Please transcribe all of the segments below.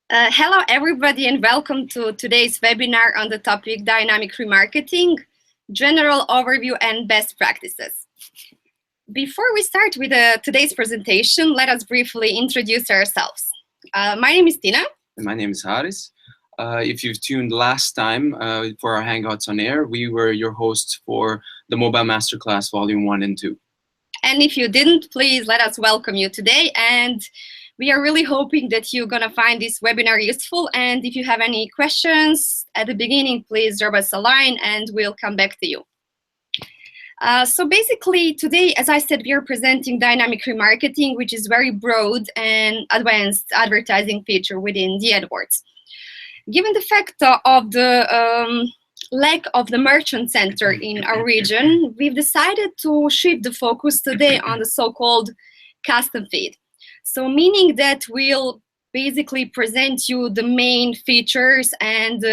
Hello, everybody, and welcome to today's webinar on the topic Dynamic Remarketing, General Overview and Best Practices. Before we start with today's presentation, let us briefly introduce ourselves. My name is Tina. My name is Haris. If you've tuned last time for our Hangouts on Air, we were your hosts for the Mobile Masterclass Volume 1 and 2. And if you didn't, please let us welcome you today. And we are really hoping that you're going to find this webinar useful. And if you have any questions at the beginning, please drop us a line and we'll come back to you. So basically today, as I said, we are presenting dynamic remarketing, which is very broad and advanced advertising feature within the AdWords. Given the fact of the lack of the merchant center in our region, we've decided to shift the focus today on the so-called custom feed. So meaning that we'll basically present you the main features and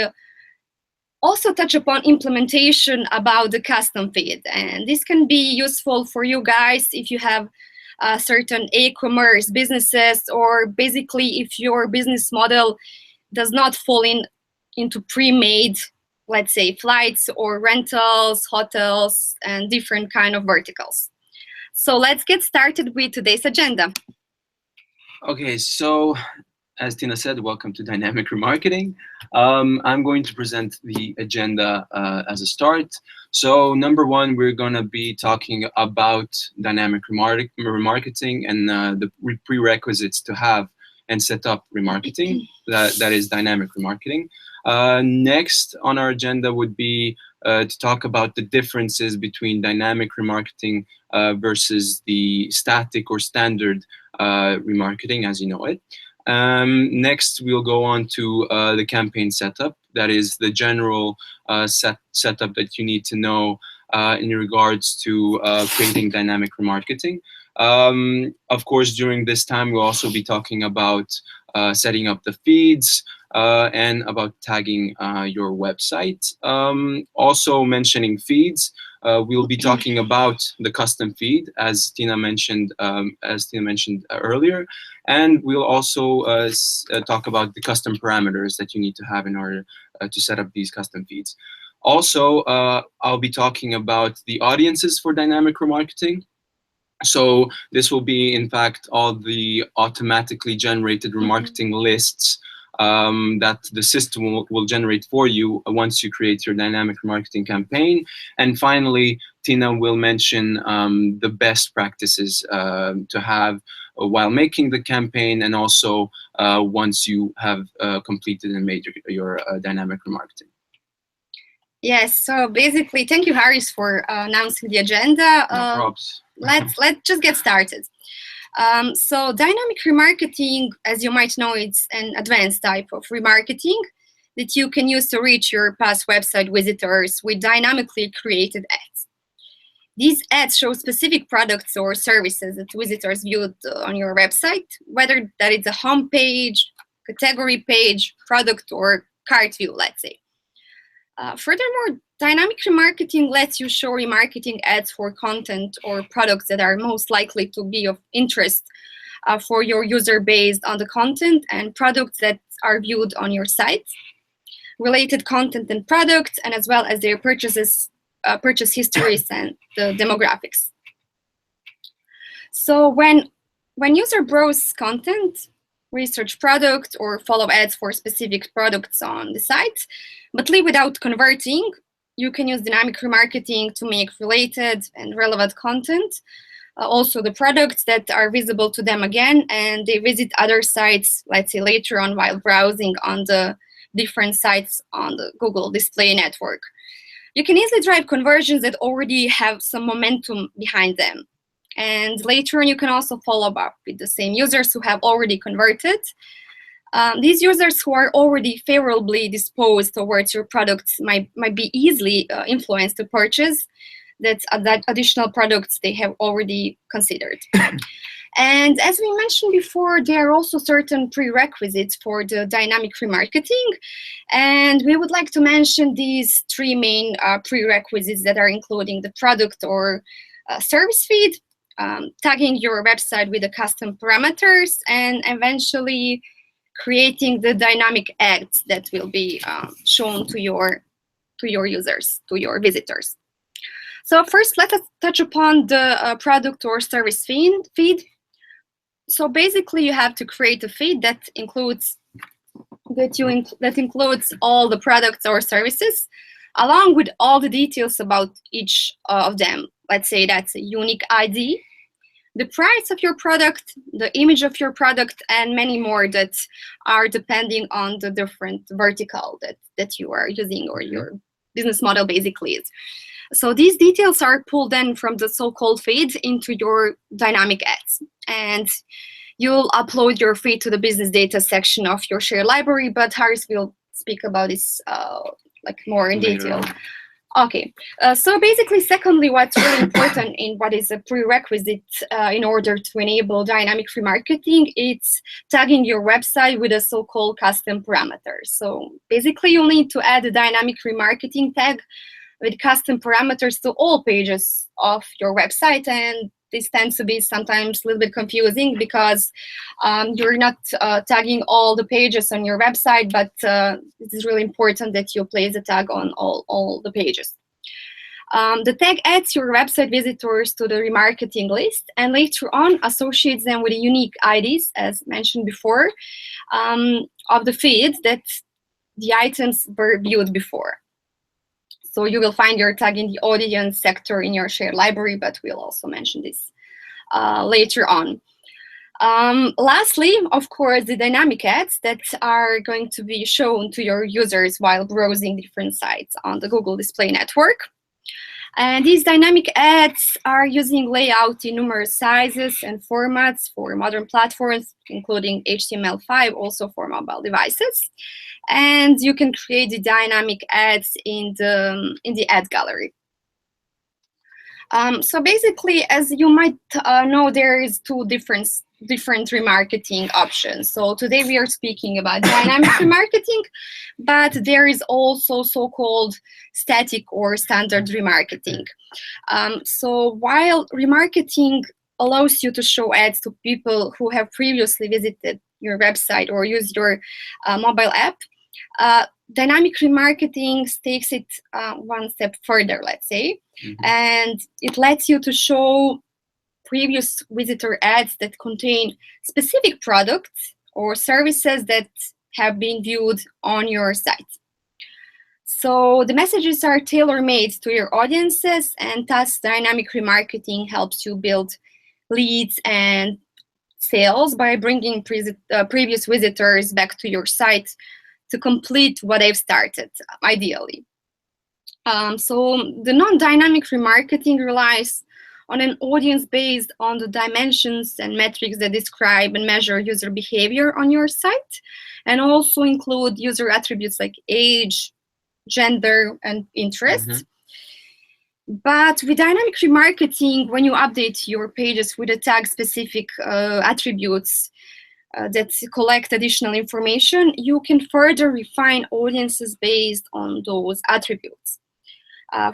also touch upon implementation about the custom feed. And this can be useful for you guys if you have certain e-commerce businesses, or basically if your business model does not fall into pre-made, let's say, flights or rentals, hotels, and different kind of verticals. So let's get started with today's agenda. Okay, so as Tina said, welcome to Dynamic Remarketing. I'm going to present the agenda as a start. So number one, we're going to be talking about dynamic remarketing and the prerequisites to have and set up remarketing. That is dynamic remarketing. Next on our agenda would be to talk about the differences between dynamic remarketing versus the static or standard remarketing as you know it. Next, we'll go on to the campaign setup. That is the general setup that you need to know in regards to creating dynamic remarketing. Of course, during this time, we'll also be talking about setting up the feeds and about tagging your website. Also mentioning feeds, we'll be talking about the custom feed, as Tina mentioned earlier, and we'll also talk about the custom parameters that you need to have in order to set up these custom feeds. Also, I'll be talking about the audiences for dynamic remarketing. So this will be, in fact, all the automatically generated remarketing lists that the system will generate for you once you create your dynamic remarketing campaign. And finally, Tina will mention the best practices to have while making the campaign, and also once you have completed and made your dynamic remarketing. Yes, so basically, thank you, Haris, for announcing the agenda. No props. Let's just get started. So dynamic remarketing, as you might know, it's an advanced type of remarketing that you can use to reach your past website visitors with dynamically created ads. These ads show specific products or services that visitors viewed on your website, whether that is a home page, category page, product, or cart view, let's say. Furthermore, dynamic remarketing lets you show remarketing ads for content or products that are most likely to be of interest for your user based on the content and products that are viewed on your site, related content and products, and as well as their purchase histories and the demographics. So when user browse content, research product, or follow ads for specific products on the site, but leave without converting, you can use dynamic remarketing to make related and relevant content. Also the products that are visible to them again, and they visit other sites, let's say later on while browsing on the different sites on the Google display network. You can easily drive conversions that already have some momentum behind them. And later on, you can also follow up with the same users who have already converted. These users who are already favorably disposed towards your products might be easily influenced to purchase that additional products they have already considered. And as we mentioned before, there are also certain prerequisites for the dynamic remarketing. And we would like to mention these three main prerequisites that are including the product or service feed, tagging your website with the custom parameters, and eventually creating the dynamic ads that will be shown to your users, to your visitors. So first, let us touch upon the product or service feed. So basically, you have to create a feed that includes all the products or services, along with all the details about each of them. Let's say that's a unique ID, the price of your product, the image of your product, and many more that are depending on the different vertical that you are using, or your business model basically is. So these details are pulled in from the so-called feed into your dynamic ads. And you'll upload your feed to the business data section of your shared library, but Haris will speak about this like more in detail. Okay, so basically, secondly, what's really important in what is a prerequisite in order to enable dynamic remarketing, it's tagging your website with a so-called custom parameter. So basically, you'll need to add a dynamic remarketing tag with custom parameters to all pages of your website, and this tends to be sometimes a little bit confusing because you're not tagging all the pages on your website, but it is really important that you place a tag on all the pages. The tag adds your website visitors to the remarketing list, and later on associates them with the unique IDs, as mentioned before, of the feed that the items were viewed before. So you will find your tag in the audience sector in your shared library, but we'll also mention this later on. Lastly, of course, the dynamic ads that are going to be shown to your users while browsing different sites on the Google Display Network. And these dynamic ads are using layout in numerous sizes and formats for modern platforms, including HTML5, also for mobile devices. And you can create the dynamic ads in the ad gallery. So basically, as you might know, there is two different remarketing options. So today we are speaking about dynamic remarketing, but there is also so-called static or standard remarketing. So while remarketing allows you to show ads to people who have previously visited your website or used your mobile app, dynamic remarketing takes it one step further, let's say, and it lets you to show previous visitor ads that contain specific products or services that have been viewed on your site. So the messages are tailor-made to your audiences, and thus dynamic remarketing helps you build leads and sales by bringing previous visitors back to your site to complete what they've started, ideally. So the non-dynamic remarketing relies on an audience based on the dimensions and metrics that describe and measure user behavior on your site, and also include user attributes like age, gender, and interests. But with dynamic remarketing, when you update your pages with a tag-specific attributes that collect additional information, you can further refine audiences based on those attributes.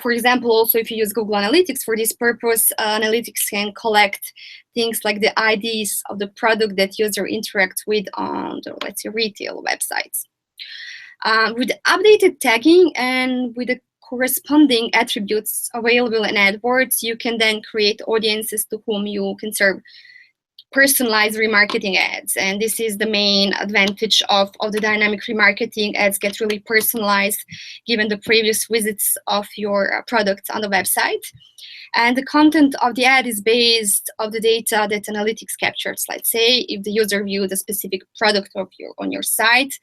For example, also if you use Google Analytics for this purpose, Analytics can collect things like the IDs of the product that user interact with on the, let's say, retail websites. With updated tagging and with the corresponding attributes available in AdWords, you can then create audiences to whom you can serve personalized remarketing ads. And this is the main advantage of the dynamic remarketing. Ads get really personalized given the previous visits of your products on the website. And the content of the ad is based on the data that Analytics captures. Let's say if the user viewed a specific product on your site,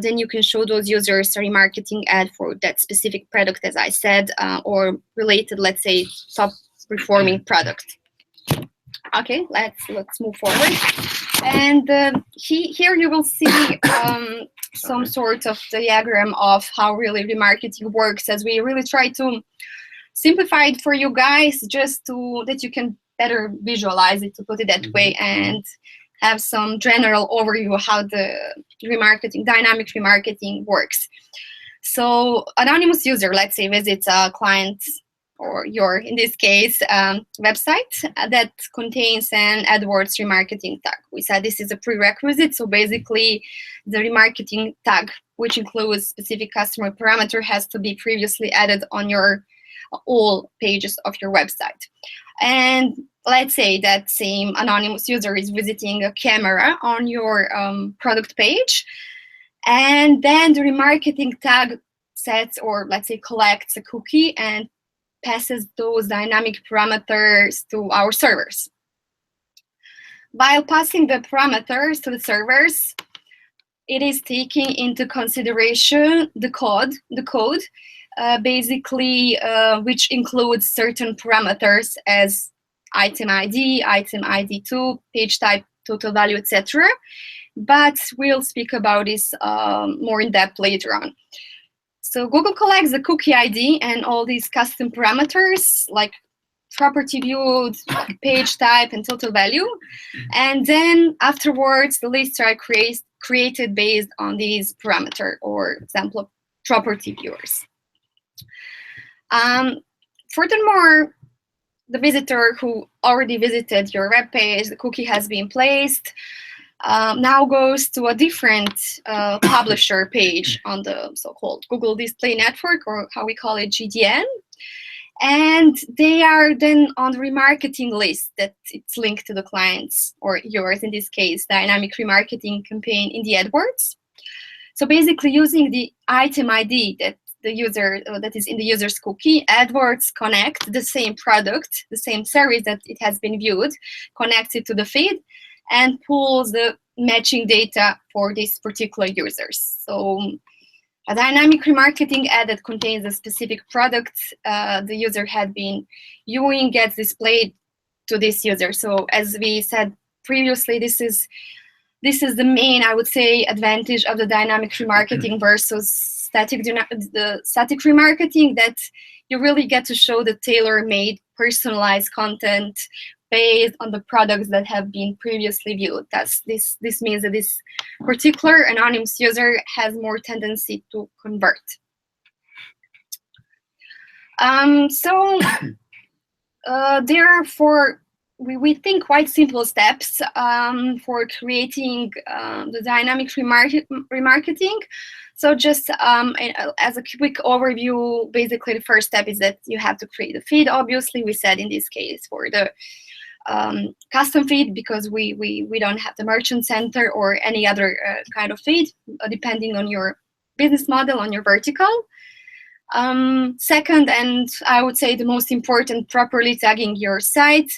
then you can show those users a remarketing ad for that specific product, as I said, or related, let's say, top performing product. Okay, let's move forward. And here you will see some sort of diagram of how really remarketing works, as we really try to simplify it for you guys, just that you can better visualize it, to put it that way, and have some general overview of how the dynamic remarketing works. So anonymous user, let's say, visits a client's or your, in this case, website that contains an AdWords remarketing tag. We said this is a prerequisite, so basically the remarketing tag, which includes specific customer parameter, has to be previously added on your all pages of your website. And let's say that same anonymous user is visiting a camera on your product page, and then the remarketing tag sets, or let's say collects a cookie and passes those dynamic parameters to our servers. While passing the parameters to the servers, it is taking into consideration the code, basically, which includes certain parameters as item ID, item ID2, page type, total value, etc. But we'll speak about this more in depth later on. So Google collects the cookie ID and all these custom parameters like property viewed, page type, and total value. And then afterwards, the lists are created based on these parameters, or example, property viewers. Furthermore, the visitor who already visited your web page, the cookie has been placed, now goes to a different publisher page on the so-called Google Display Network, or how we call it, GDN. And they are then on the remarketing list that it's linked to the clients, or yours in this case, dynamic remarketing campaign in the AdWords. So basically using the item ID that the user, that is in the user's cookie, AdWords connect the same product, the same service that it has been viewed, connects it to the feed, and pulls the matching data for these particular users. So a dynamic remarketing ad that contains a specific product the user had been viewing gets displayed to this user. So as we said previously, this is the main, I would say, advantage of the dynamic remarketing versus static remarketing, that you really get to show the tailor-made, personalized content based on the products that have been previously viewed. This means that this particular anonymous user has more tendency to convert. There are we think quite simple steps for creating the dynamic remarketing. So just as a quick overview, basically the first step is that you have to create a feed. Obviously, we said in this case for the custom feed, because we don't have the merchant center or any other kind of feed, depending on your business model, on your vertical. Second, and I would say the most important, properly tagging your site.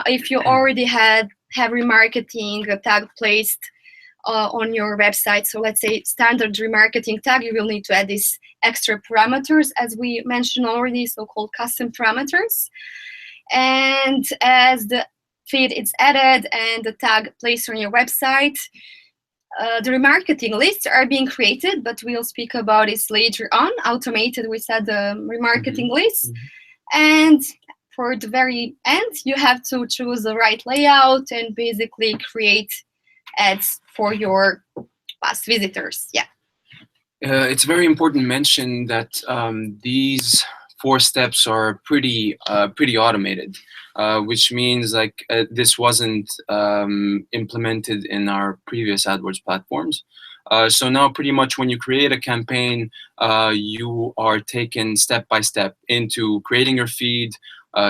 If you already have remarketing tag placed on your website, so let's say standard remarketing tag, you will need to add these extra parameters, as we mentioned already, so-called custom parameters. And as the feed is added and the tag placed on your website, the remarketing lists are being created, but we'll speak about this later on. Automated, we said, the remarketing lists. And for the very end, you have to choose the right layout and basically create ads for your past visitors. Yeah. It's very important to mention that these 4 steps are pretty automated, which means like this wasn't implemented in our previous AdWords platforms. So now pretty much when you create a campaign, you are taken step by step into creating your feed,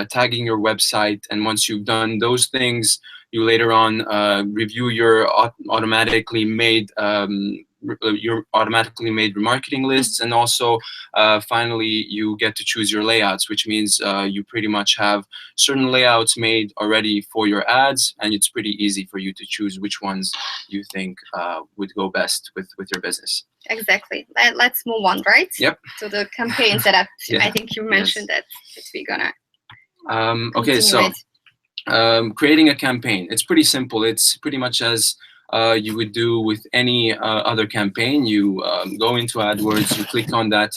tagging your website, and once you've done those things, you later on review your automatically made remarketing lists, and also finally you get to choose your layouts, which means you pretty much have certain layouts made already for your ads, and it's pretty easy for you to choose which ones you think would go best with your business. Exactly. Let's move on, right? Yep. To the campaign setup. Yeah. I think you mentioned that we're gonna. Okay, so creating a campaign, it's pretty simple. It's pretty much as you would do with any other campaign. You go into AdWords, you click on that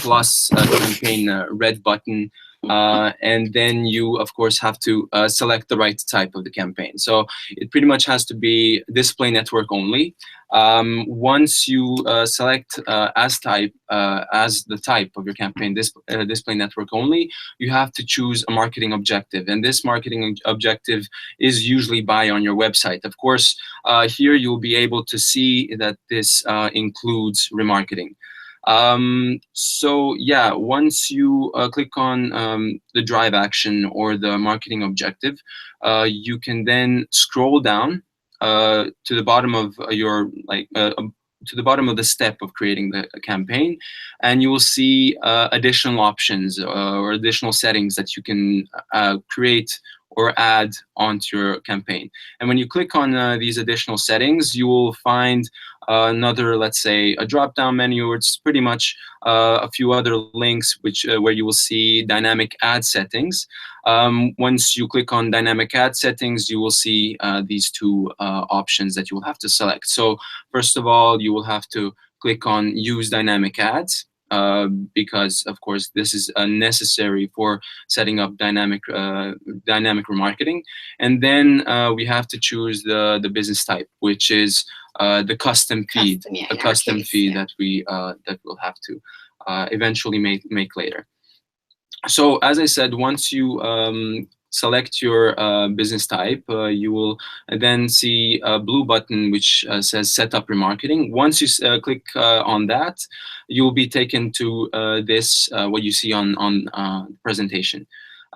plus campaign red button, And then you, of course, have to select the right type of the campaign. So it pretty much has to be display network only. Once you select as the type of your campaign, display network only, you have to choose a marketing objective. And this marketing objective is usually buy on your website. Of course, here you'll be able to see that this includes remarketing. So yeah, once you click on the drive action or the marketing objective, you can then scroll down to the bottom of your to the bottom of the step of creating the campaign, and you will see additional options or additional settings that you can create or add onto your campaign. And when you click on these additional settings, you will find another, let's say, a drop-down menu. It's pretty much a few other links where you will see dynamic ad settings. Once you click on dynamic ad settings, you will see these two options that you will have to select. So first of all, you will have to click on use dynamic ads. Because of course this is necessary for setting up dynamic remarketing, and then we have to choose the business type, which is the custom feed, custom feed that we'll have to eventually make later. So as I said, once you select your business type, you will then see a blue button which says set up remarketing. Once you click on that, you will be taken to this what you see on presentation.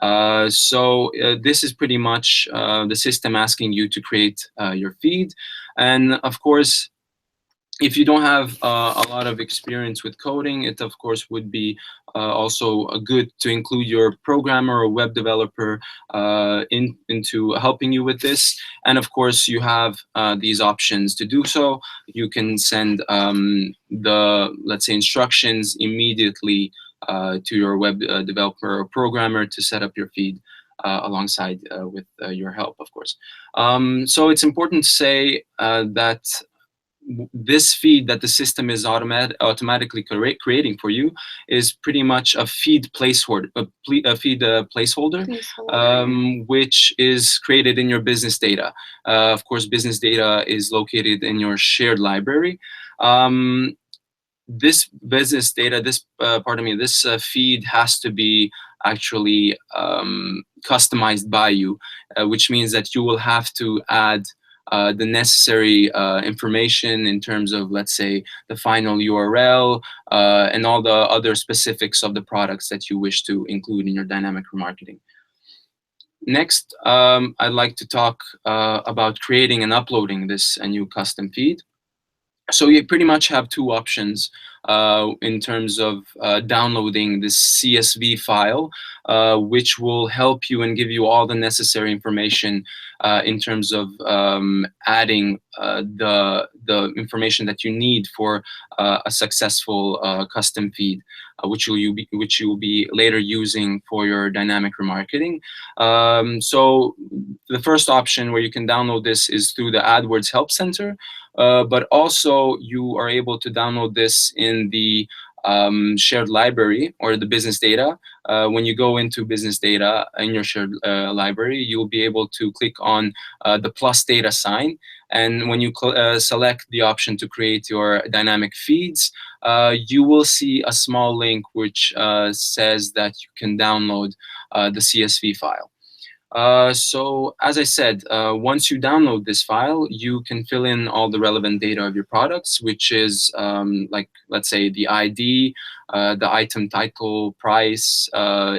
So this is pretty much the system asking you to create your feed. And of course, if you don't have a lot of experience with coding, it of course would be also good to include your programmer or web developer into helping you with this. And of course, you have these options to do so. You can send let's say, instructions immediately to your web developer or programmer to set up your feed alongside with your help, of course. So it's important to say that this feed that the system is automatically creating for you is pretty much a feed placeholder, which is created in your business data. Of course, business data is located in your shared library. This business data, this feed has to be actually customized by you, which means that you will have to add the necessary information in terms of, let's say, the final URL and all the other specifics of the products that you wish to include in your dynamic remarketing. Next, I'd like to talk about creating and uploading this new custom feed. So you pretty much have two options in terms of downloading this CSV file, which will help you and give you all the necessary information in terms of adding the information that you need for a successful custom feed, which you will be later using for your dynamic remarketing. So the first option where you can download this is through the AdWords Help Center. But also you are able to download this in the shared library or the business data. When you go into business data in your shared library, you'll be able to click on the plus data sign. And when you select the option to create your dynamic feeds, you will see a small link which says that you can download the CSV file. So as I said, once you download this file, you can fill in all the relevant data of your products, which is like, let's say, the ID, the item title, price,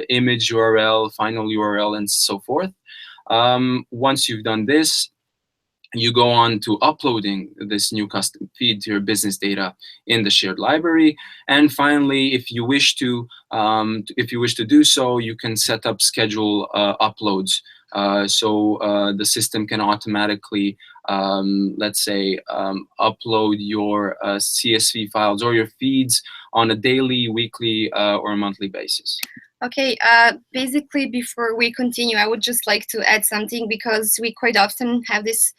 image URL, final URL, and so forth. Once you've done this, you go on to uploading this new custom feed to your business data in the shared library. And finally, if you wish to do so, you can set up schedule uploads. So the system can automatically, let's say, upload your CSV files or your feeds on a daily, weekly, or monthly basis. Okay, basically, before we continue, I would just like to add something, because we quite often have these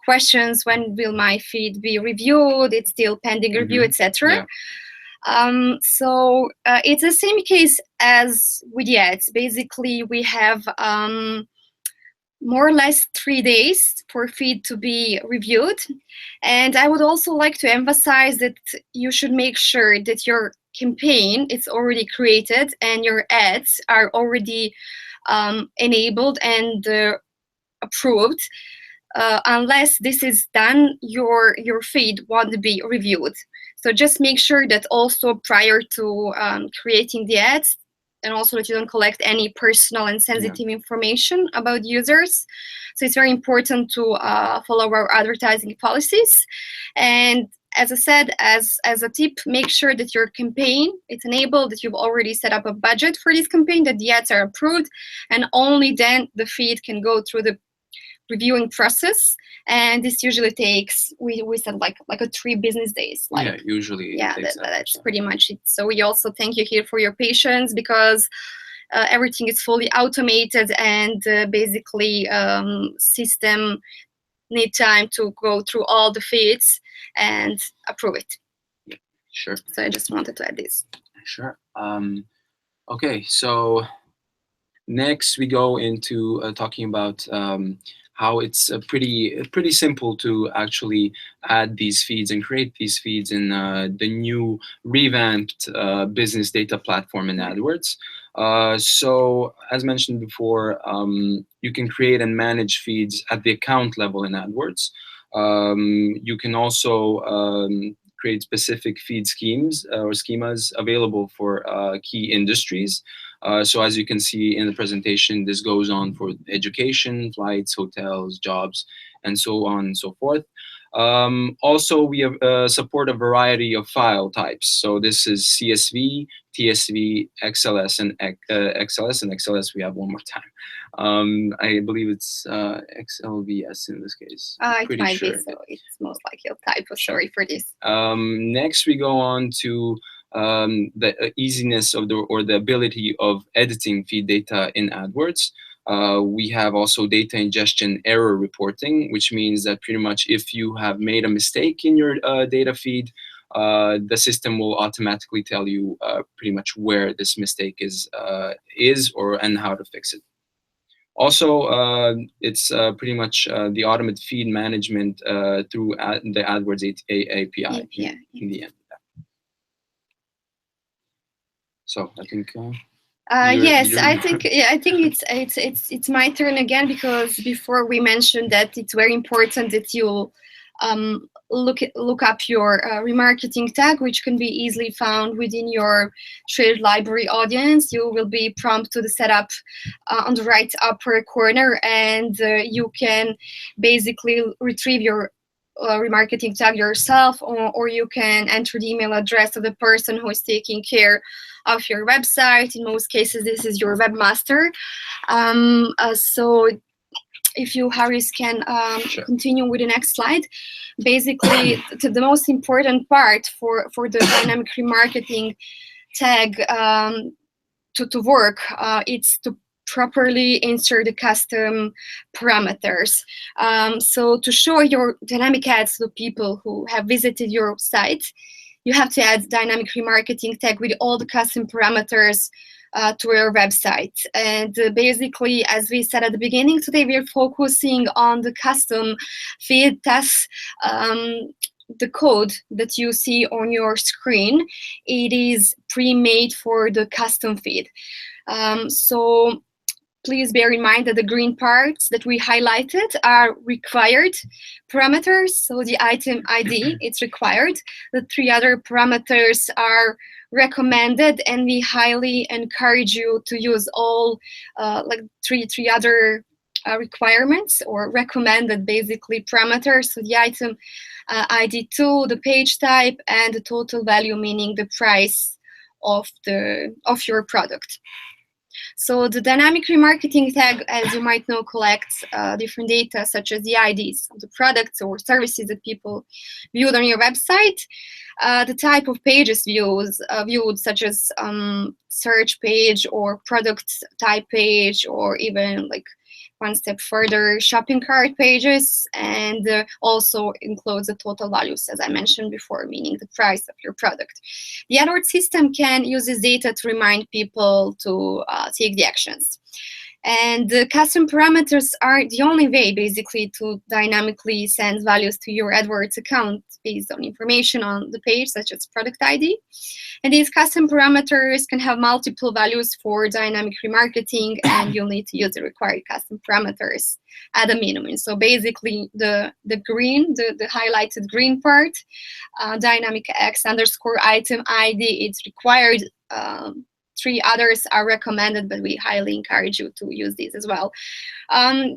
questions: when will my feed be reviewed? It's still pending review, etc. It's the same case as with the ads. Basically, we have more or less 3 days for feed to be reviewed. And I would also like to emphasize that you should make sure that your campaign is already created and your ads are already enabled and approved. Unless this is done, your feed won't be reviewed. So just make sure that also prior to creating the ads, and also that you don't collect any personal and sensitive information about users. So it's very important to follow our advertising policies. And as I said, as a tip, make sure that your campaign it's enabled, that you've already set up a budget for this campaign, that the ads are approved, and only then the feed can go through the reviewing process. And this usually takes, we said like a 3 business days. Usually. Yeah, that's pretty much it. So we also thank you here for your patience, because everything is fully automated, and basically system need time to go through all the feeds and approve it. Yeah, sure. So I just wanted to add this. Sure. Okay, so next we go into talking about how it's pretty simple to actually add these feeds and create these feeds in the new revamped business data platform in AdWords. So as mentioned before, you can create and manage feeds at the account level in AdWords. You can also create specific feed schemes or schemas available for key industries. So as you can see in the presentation, this goes on for education, flights, hotels, jobs, and so on and so forth. Also, we have support a variety of file types. So this is CSV, TSV, XLS, and XLS we have one more time. I believe it's XLVS in this case. It might be, so it's most likely a typo. Sorry for this. Next, we go on to the easiness of the ability of editing feed data in AdWords. We have also data ingestion error reporting, which means that pretty much if you have made a mistake in your data feed, the system will automatically tell you pretty much where this mistake is and how to fix it. Also, it's pretty much the automated feed management through the AdWords API in the end. So I think. Yes, I think it's my turn again, because before we mentioned that it's very important that you look up your remarketing tag, which can be easily found within your trade library audience. You will be prompted to the setup on the right upper corner, and you can basically retrieve your remarketing tag yourself, or you can enter the email address of the person who is taking care of your website. In most cases, this is your webmaster. So if you, Haris, can Sure. continue with the next slide. Basically, the most important part for the dynamic remarketing tag to work, it's to properly insert the custom parameters. So to show your dynamic ads to people who have visited your site, you have to add dynamic remarketing tag with all the custom parameters to your website. And basically, as we said at the beginning, today we are focusing on the custom feed. Thus, the code that you see on your screen, it is pre-made for the custom feed. So please bear in mind that the green parts that we highlighted are required parameters. So the item ID, it's required. The 3 other parameters are recommended, and we highly encourage you to use all like three other requirements or recommended basically parameters. So the item ID 2, the page type, and the total value, meaning the price of your product. So the dynamic remarketing tag, as you might know, collects different data such as the IDs of the products or services that people viewed on your website, the type of pages viewed, such as search page or product type page, or even like one step further, shopping cart pages, and also includes the total values, as I mentioned before, meaning the price of your product. The AdWords system can use this data to remind people to take the actions. And the custom parameters are the only way, basically, to dynamically send values to your AdWords account based on information on the page, such as product ID. And these custom parameters can have multiple values for dynamic remarketing, and you'll need to use the required custom parameters at a minimum. So basically, the green, the highlighted green part, dynamic X underscore item ID, it's required. 3 others are recommended, but we highly encourage you to use these as well.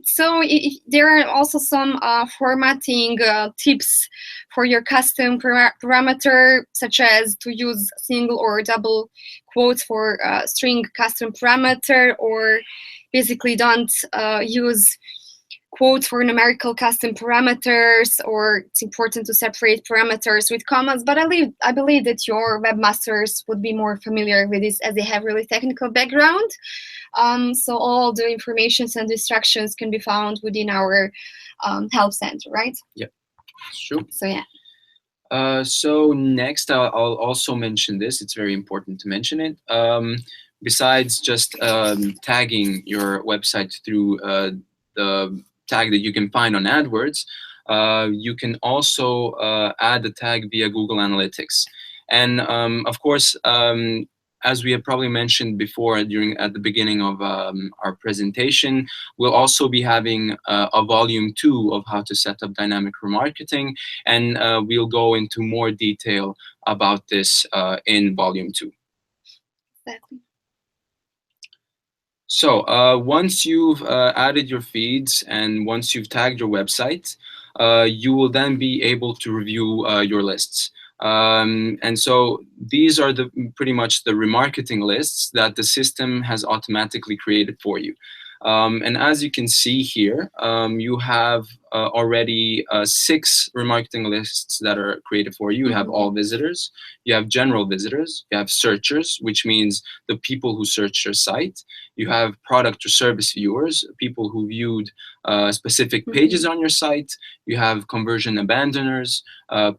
So there are also some formatting tips for your custom parameter, such as to use single or double quotes for string custom parameter, or basically don't use quotes for numerical custom parameters, or it's important to separate parameters with commas. But I believe that your webmasters would be more familiar with this, as they have really technical background. So all the information and instructions can be found within our help center, right? Yep, sure. So yeah. So next, I'll also mention this. It's very important to mention it. Besides just tagging your website through the tag that you can find on AdWords, you can also add the tag via Google Analytics. And of course, as we have probably mentioned before at the beginning of our presentation, we'll also be having a volume 2 of how to set up dynamic remarketing, and we'll go into more detail about this in volume 2. Exactly. So once you've added your feeds and once you've tagged your website, you will then be able to review your lists. And so these are pretty much the remarketing lists that the system has automatically created for you. And as you can see here, you have already 6 remarketing lists that are created for you. You have all visitors, you have general visitors, you have searchers, which means the people who search your site. You have product or service viewers, people who viewed specific pages on your site. You have conversion abandoners,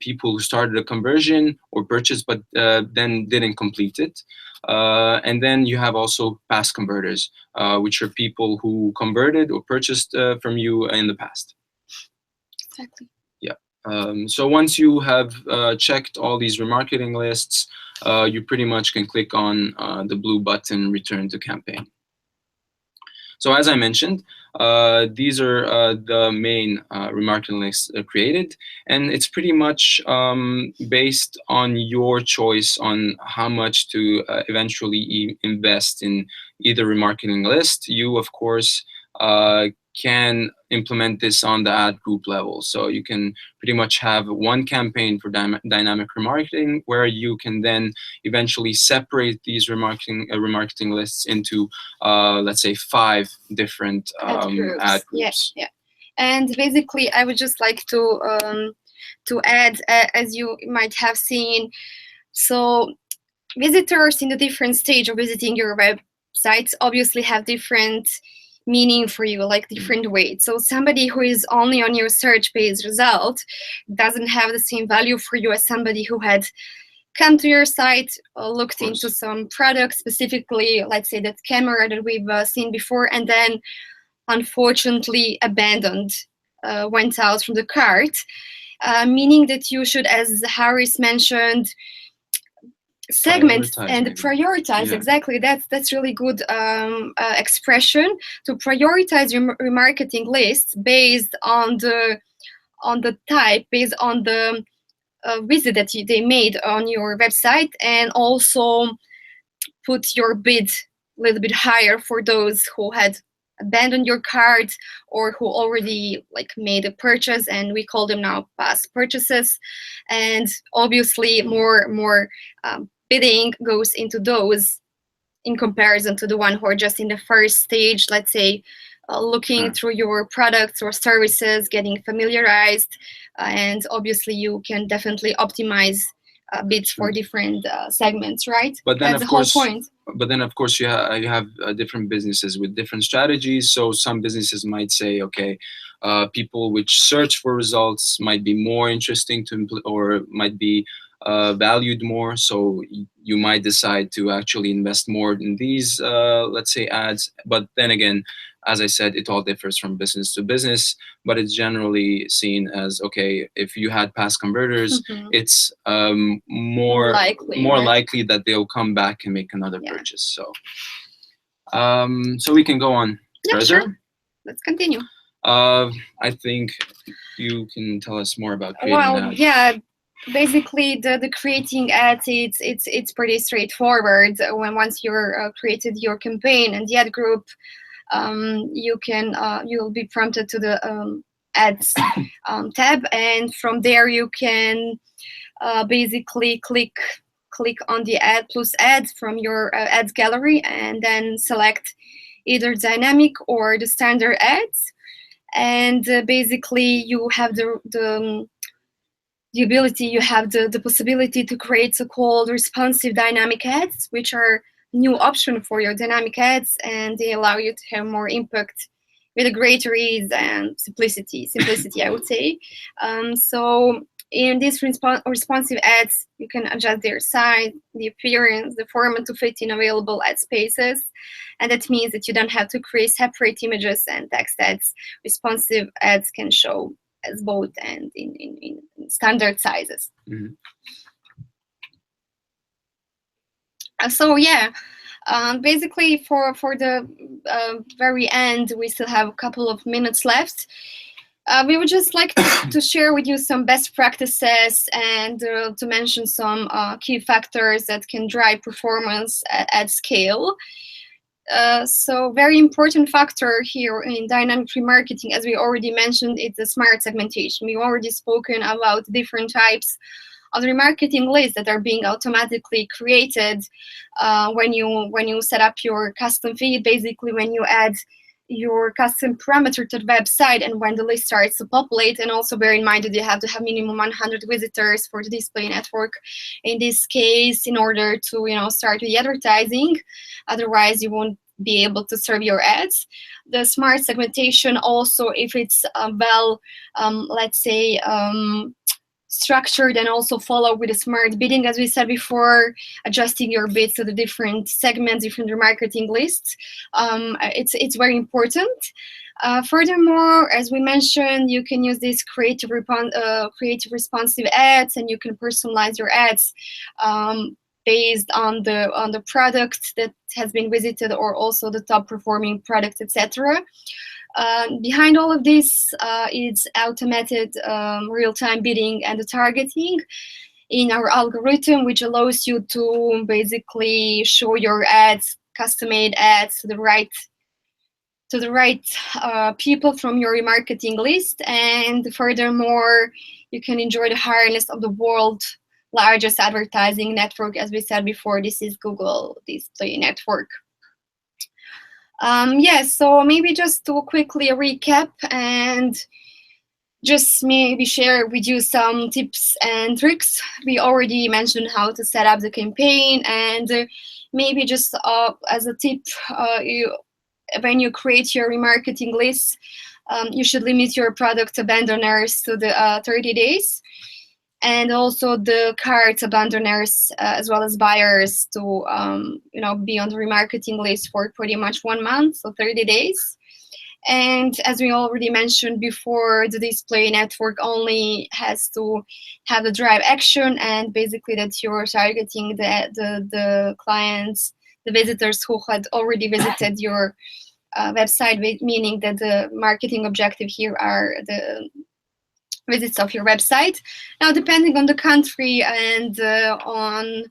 people who started a conversion or purchase but then didn't complete it. And then you have also past converters, which are people who converted or purchased from you in the past. Exactly. Yeah. So once you have checked all these remarketing lists, you pretty much can click on the blue button, Return to Campaign. So as I mentioned, these are the main remarketing lists created, and it's pretty much based on your choice on how much to eventually invest in either remarketing list. You, of course, can implement this on the ad group level. So you can pretty much have one campaign for dynamic remarketing, where you can then eventually separate these remarketing lists into, let's say, 5 different ad groups. Yeah. And basically, I would just like to add, as you might have seen, so visitors in the different stage of visiting your websites obviously have different meaning for you, like different weight. So somebody who is only on your search-based result doesn't have the same value for you as somebody who had come to your site, looked into some product, specifically, let's say that camera that we've seen before, and then unfortunately abandoned, went out from the cart, meaning that you should, as Harris mentioned, segment and prioritize. Exactly, that's really good expression, to prioritize your remarketing lists based on the type, based on the visit that they made on your website, and also put your bid a little bit higher for those who had abandoned your cart or who already made a purchase, and we call them now past purchases. And obviously more bidding goes into those in comparison to the one who are just in the first stage, let's say, looking through your products or services, getting familiarized. And obviously you can definitely optimize bids for different segments, right? But then, That's of the whole course, point. you have different businesses with different strategies. So some businesses might say, okay, people which search for results might be more interesting or might be valued more. So you might decide to actually invest more in these, let's say, ads. But then again, as I said, it all differs from business to business, but it's generally seen as, okay, if you had past converters, it's more likely that they'll come back and make another purchase. So so we can go on further. Sure. Let's continue. I think you can tell us more about creating ads. Yeah. Basically, the creating ads, it's pretty straightforward. Once you're created your campaign and the ad group, you'll be prompted to the ads tab, and from there you can basically click on the ad plus ads from your ads gallery, and then select either dynamic or the standard ads, and basically you have the possibility to create so-called responsive dynamic ads, which are new option for your dynamic ads, and they allow you to have more impact with a greater ease and simplicity, I would say. So in these responsive ads, you can adjust their size, the appearance, the format to fit in available ad spaces. And that means that you don't have to create separate images and text ads. Responsive ads can show as both and in standard sizes. So yeah, basically for the very end, we still have a couple of minutes left. We would just like to share with you some best practices and to mention some key factors that can drive performance at scale. So very important factor here in dynamic remarketing, as we already mentioned, is the smart segmentation. We've already spoken about different types of remarketing lists that are being automatically created when you set up your custom feed, basically when you add your custom parameter to the website and when the list starts to populate. And also bear in mind that you have to have minimum 100 visitors for the display network in this case in order to start with the advertising. Otherwise you won't be able to serve your ads. The smart segmentation also, if it's let's say structured and also follow with a smart bidding, as we said before, adjusting your bids to the different segments, different remarketing lists. It's very important. Furthermore, as we mentioned, you can use these creative responsive ads, and you can personalize your ads based on the product that has been visited or also the top performing product, etc. Behind all of this is automated real-time bidding and the targeting in our algorithm, which allows you to basically show your ads, custom-made ads to the right people from your remarketing list. And furthermore, you can enjoy the highest of the world's largest advertising network. As we said before, this is Google Display Network. So maybe just to quickly recap and just maybe share with you some tips and tricks. We already mentioned how to set up the campaign, and maybe just as a tip, when you create your remarketing list, you should limit your product abandoners to the 30 days. And also the cart abandoners as well as buyers to be on the remarketing list for pretty much 1 month, so 30 days. And as we already mentioned before, the display network only has to have the drive action, and basically that you're targeting the clients, the visitors who had already visited your website, meaning that the marketing objective here are the visits of your website. Now, depending on the country and on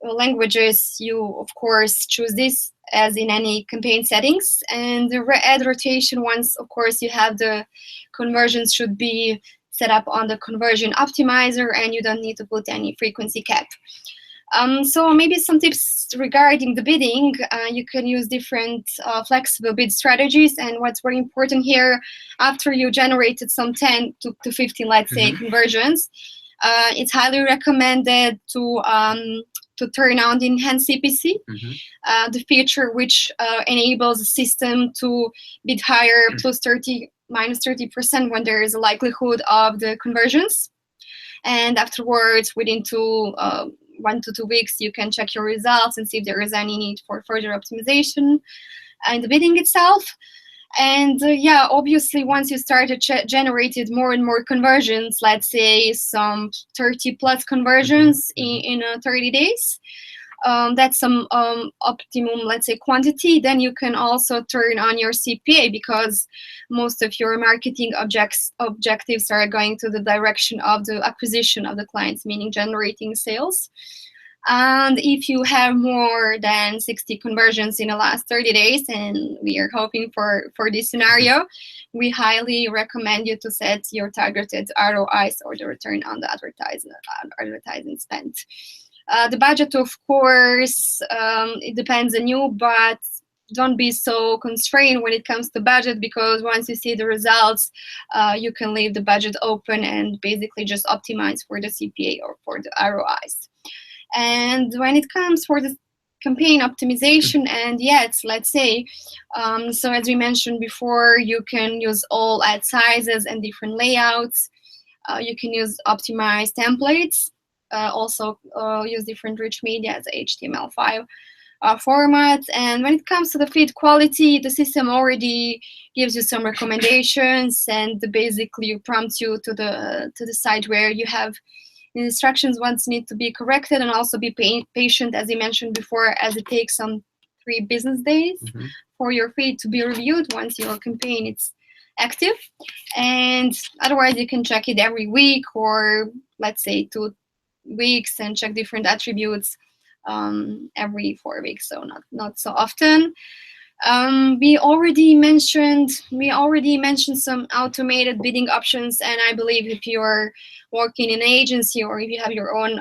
languages, you of course choose this as in any campaign settings. And the ad rotation, once of course you have the conversions, should be set up on the conversion optimizer, and you don't need to put any frequency cap. So maybe some tips regarding the bidding. You can use different flexible bid strategies, and what's very important here, after you generated some 10 to 15, let's say, conversions, it's highly recommended to turn on the enhanced CPC, the feature which enables the system to bid higher plus 30, minus 30% when there is a likelihood of the conversions. And afterwards, within 1 to 2 weeks, you can check your results and see if there is any need for further optimization in the bidding itself. And yeah, obviously, once you start to generated more and more conversions, let's say some 30 plus conversions in 30 days, that's some optimum, let's say, quantity. Then you can also turn on your CPA, because most of your marketing objectives are going to the direction of the acquisition of the clients, meaning generating sales. And if you have more than 60 conversions in the last 30 days, and we are hoping for this scenario, we highly recommend you to set your targeted ROIs, or the return on the advertising spent. The budget, of course, it depends on you, but don't be so constrained when it comes to budget, because once you see the results, you can leave the budget open and basically just optimize for the CPA or for the ROIs. And when it comes for the campaign optimization and ads, let's say, so as we mentioned before, you can use all ad sizes and different layouts. You can use optimized templates, also use different rich media as HTML5 formats. And when it comes to the feed quality, the system already gives you some recommendations and basically prompts you to the site where you have instructions once need to be corrected, and also be patient, as you mentioned before, as it takes some 3 business days for your feed to be reviewed once your campaign is active. And otherwise, you can check it every week, or let's say 2 weeks, and check different attributes every 4 weeks, so not so often. We already mentioned some automated bidding options, and I believe if you're working in an agency or if you have your own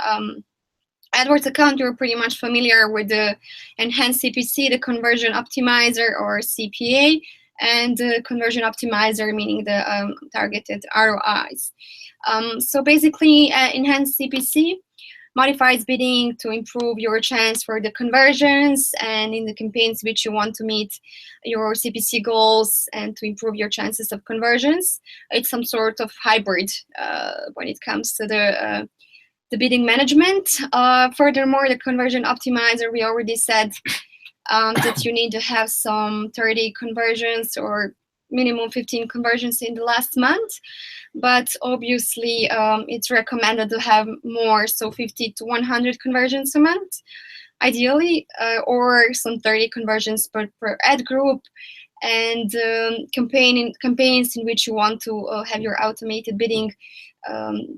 AdWords account, you're pretty much familiar with the enhanced CPC, the conversion optimizer, or CPA, and the conversion optimizer, meaning the targeted ROIs. So basically, enhanced CPC modifies bidding to improve your chance for the conversions, and in the campaigns which you want to meet your CPC goals and to improve your chances of conversions. It's some sort of hybrid when it comes to the bidding management. Furthermore, the conversion optimizer, we already said that you need to have some 30 conversions or minimum 15 conversions in the last month. But obviously, it's recommended to have more, so 50 to 100 conversions a month, ideally, or some 30 conversions per ad group. And campaigns in which you want to have your automated bidding,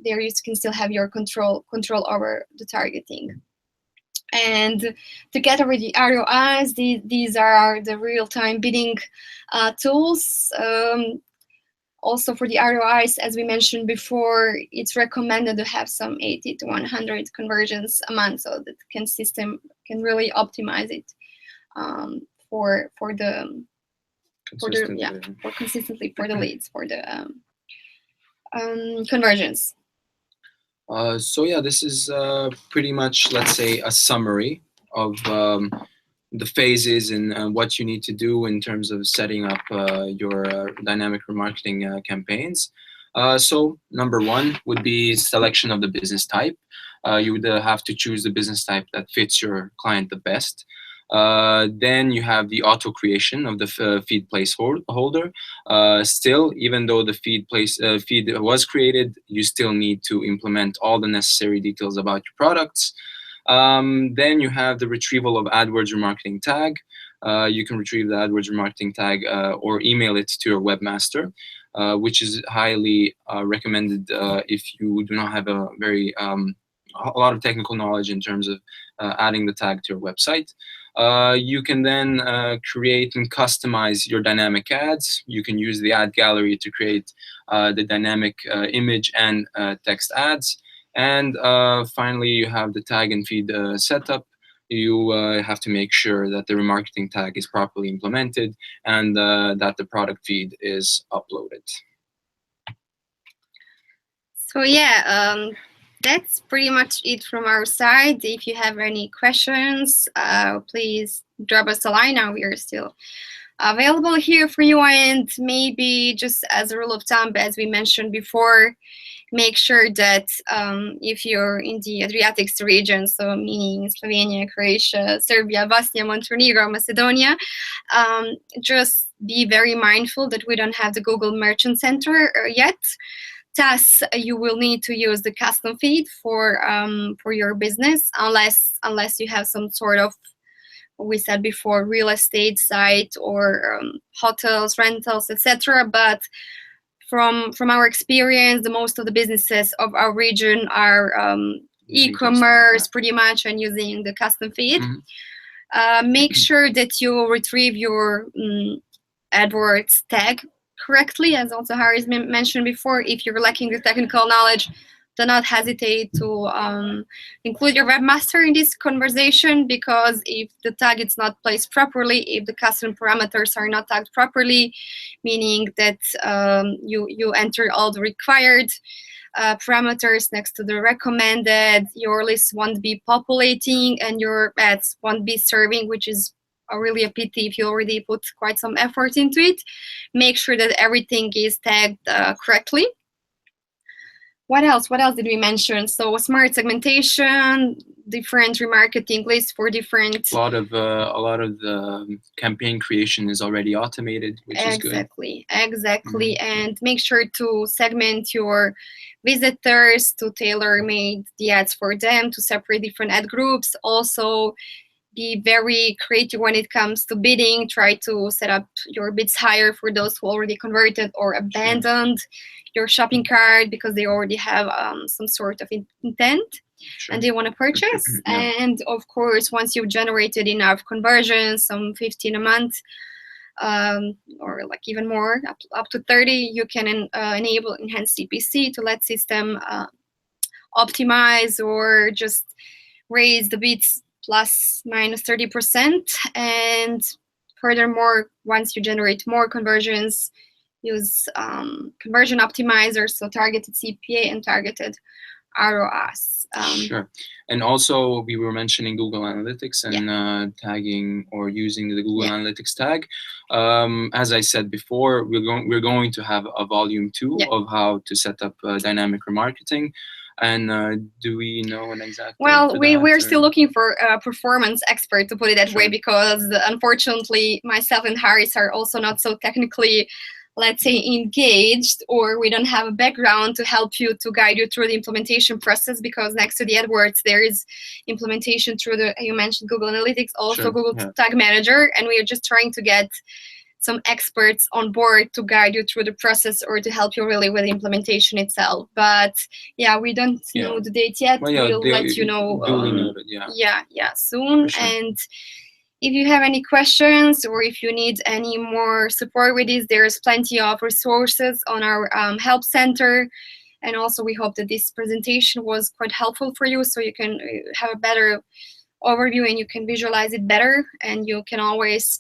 there you can still have your control over the targeting. And together with the ROIs, these are the real-time bidding tools. Also for the ROIs, as we mentioned before, it's recommended to have some 80 to 100 conversions a month, so that system can really optimize it for consistently for the leads, for the conversions. So yeah, this is pretty much, let's say, a summary of the phases and what you need to do in terms of setting up your dynamic remarketing campaigns. So number 1 would be selection of the business type. You would have to choose the business type that fits your client the best. Then you have the auto creation of the feed placeholder. Still, even though the feed was created, you still need to implement all the necessary details about your products. Then you have the retrieval of AdWords remarketing tag. You can retrieve the AdWords remarketing tag or email it to your webmaster, which is highly recommended if you do not have a lot of technical knowledge in terms of adding the tag to your website. You can then create and customize your dynamic ads. You can use the ad gallery to create the dynamic image and text ads. And finally, you have the tag and feed setup. You have to make sure that the remarketing tag is properly implemented and that the product feed is uploaded. So yeah, that's pretty much it from our side. If you have any questions, please drop us a line. Now we are still available here for you. And maybe just as a rule of thumb, as we mentioned before, make sure that if you're in the Adriatic region, so meaning Slovenia, Croatia, Serbia, Bosnia, Montenegro, Macedonia, just be very mindful that we don't have the Google Merchant Center yet. Thus, you will need to use the custom feed for your business, unless you have some sort of, what we said before, real estate site or hotels, rentals, etc. But from our experience, the most of the businesses of our region are e-commerce pretty much and using the custom feed. Make sure that you retrieve your AdWords tag correctly, as also Harry mentioned before. If you're lacking the technical knowledge, do not hesitate to include your webmaster in this conversation, because if the tag is not placed properly, if the custom parameters are not tagged properly, meaning that you enter all the required parameters next to the recommended, your list won't be populating and your ads won't be serving, which is really a pity if you already put quite some effort into it. Make sure that everything is tagged correctly. What else did we mention? So smart segmentation, different remarketing lists for different. A lot of the campaign creation is already automated, which is good. Exactly. And make sure to segment your visitors, to tailor-made the ads for them, to separate different ad groups. Also, be very creative when it comes to bidding. Try to set up your bids higher for those who already converted or abandoned your shopping cart because they already have some sort of intent and they want to purchase. And of course, once you've generated enough conversions, some 15 a month, or like even more, up to 30, you can enable enhanced CPC to let system optimize or just raise the bids plus minus 30%. And furthermore, once you generate more conversions, use conversion optimizers, so targeted CPA and targeted ROAS. Sure. And also, we were mentioning Google Analytics and tagging or using the Google Analytics tag. As I said before, we're going to have a volume 2 of how to set up dynamic remarketing. And do we know an exact? Well, we're still looking for a performance expert, to put it that way, because unfortunately, myself and Harris are also not so technically, let's say, engaged, or we don't have a background to help you, to guide you through the implementation process, because next to the AdWords, there is implementation through you mentioned Google Analytics, also Google Tag Manager, and we are just trying to get some experts on board to guide you through the process or to help you really with the implementation itself. But yeah, we don't know the date yet. We'll let you know soon. Sure. And if you have any questions or if you need any more support with this, there's plenty of resources on our help center. And also we hope that this presentation was quite helpful for you, so you can have a better overview and you can visualize it better. And you can always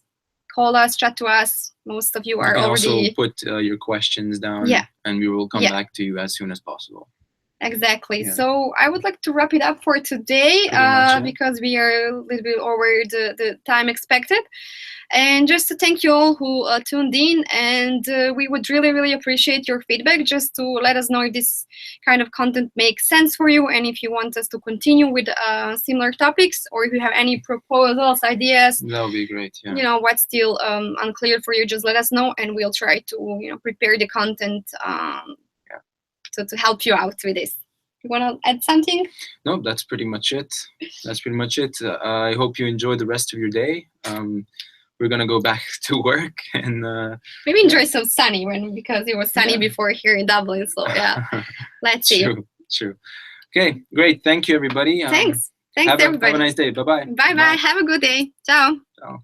call us, chat to us. Most of you are already. Also put your questions down, and we will come back to you as soon as possible. Exactly. So I would like to wrap it up for today because we are a little bit over the time expected. And just to thank you all who tuned in, and we would really, really appreciate your feedback, just to let us know if this kind of content makes sense for you, and if you want us to continue with similar topics, or if you have any proposals, ideas. That would be great. You know, what's still unclear for you, just let us know, and we'll try to prepare the content to help you out with this. You want to add something? No, that's pretty much it. I hope you enjoy the rest of your day. We're gonna go back to work and maybe enjoy some sunny because it was sunny before here in Dublin. So let's see. True. Okay, great. Thank you, everybody. Thanks everybody. Have a nice day. Bye-bye. Bye-bye. Have a good day. Ciao. Ciao.